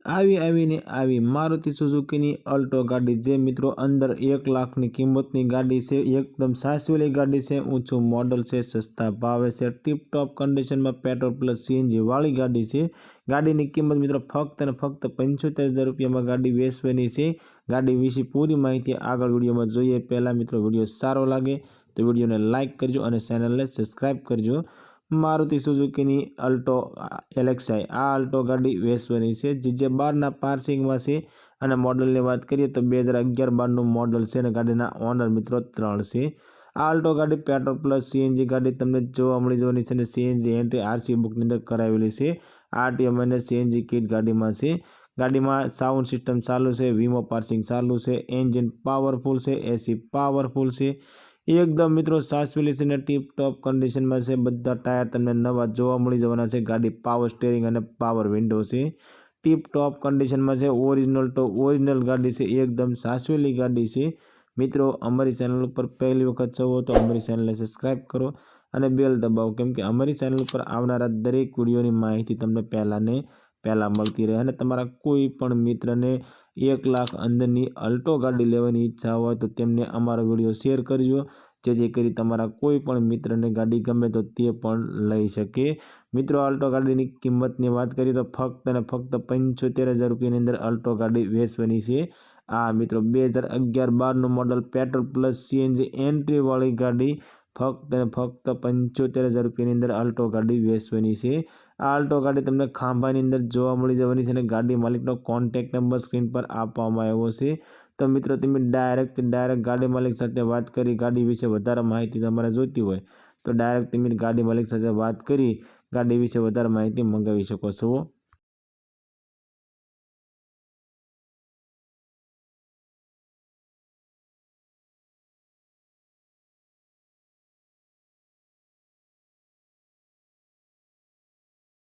આવી મારુતિ સુઝુકીની અલ્ટો ગાડી, જે મિત્રો અંદર 1 લાખની કિંમતની ગાડી છે। એકદમ સાચવેલી ગાડી છે, ઊંચું મોડલ છે, સસ્તા ભાવે છે, ટીપટોપ કન્ડિશનમાં પેટ્રોલ પ્લસ સીએનજી વાળી ગાડી છે। ગાડીની કિંમત મિત્રો ફક્ત અને ફક્ત 75,000 રૂપિયામાં ગાડી વેચવાની છે। ગાડી વિશે પૂરી માહિતી આગળ વિડીયોમાં જોઈએ। પહેલાં મિત્રો વિડીયો સારો લાગે તો વિડીયોને લાઇક કરજો અને ચેનલને સબસ્ક્રાઈબ કરજો। મારુતિ સુઝુકીની અલ્ટો એલેક્સાઈ, આ અલ્ટો ગાડી વેચવાની છે, જે 12ના પાર્સિંગમાં છે। અને મોડલની વાત કરીએ તો 2011-12નું મોડલ છે અને ગાડીના ઓનર મિત્રો 3 છે। આ અલ્ટો ગાડી પેટ્રોલ પ્લસ સીએનજી ગાડી તમને જોવા મળી જવાની છે અને સીએનજી એન્ટ્રી આરસી બુકની અંદર કરાવેલી છે। આરટીઓ અને સીએનજી કિટ ગાડીમાં છે। ગાડીમાં સાઉન્ડ સિસ્ટમ ચાલુ છે, વીમો પાર્સિંગ ચાલુ છે, એન્જિન પાવરફુલ છે, એસી પાવરફુલ છે, એકદમ મિત્રો સાચવેલી છે અને ટીપ ટોપ કન્ડિશનમાં છે। બધા ટાયર તમને નવા જોવા મળી જવાના છે। ગાડી પાવર સ્ટેરિંગ અને પાવર વિન્ડો છે, ટીપ ટોપ કન્ડિશનમાં છે, ઓરિજિનલ તો ઓરિજિનલ ગાડી છે, એકદમ સાચવેલી ગાડી છે। મિત્રો અમારી ચેનલ ઉપર પહેલી વખત છો તો અમારી ચેનલને સબસ્ક્રાઈબ કરો અને બેલ દબાવો, કેમ કે અમારી ચેનલ ઉપર આવનારા દરેક વિડીયોની માહિતી તમને પહેલાં મળતી રહે। અને તમારા કોઈ પણ મિત્રને 1 લાખ અંદરની અલ્ટો ગાડી લેવાની ઈચ્છા હોય તો તેમને અમારો વિડીયો શેર કરજો, જેથી કરી તમારા કોઈ પણ મિત્રને ગાડી ગમે તો તે પણ લઈ શકે। મિત્રો અલ્ટો ગાડીની કિંમતની વાત કરીએ તો ફક્ત અને ફક્ત 75,000 રૂપિયાની અંદર અલ્ટો ગાડી વેચવાની છે। આ મિત્રો 2011-12નું મોડલ પેટ્રોલ પ્લસ સીએનજી એન્ટ્રીવાળી ગાડી ફક્ત અને ફક્ત 75,000 રૂપિયાની અંદર અલ્ટો ગાડી વેચવાની છે। આ અલ્ટો ગાડી તમને ખાંભાની અંદર જોવા મળી જવાની છે અને ગાડી માલિકનો કોન્ટેક્ટ નંબર સ્ક્રીન પર આપવામાં આવ્યો છે। તો મિત્રો તમે ડાયરેક્ટ ગાડી માલિક સાથે વાત કરી ગાડી વિશે વધારે માહિતી તમારે જોઈતી હોય તો ડાયરેક્ટ તમે ગાડી માલિક સાથે વાત કરી ગાડી વિશે વધારે માહિતી મંગાવી શકો છો।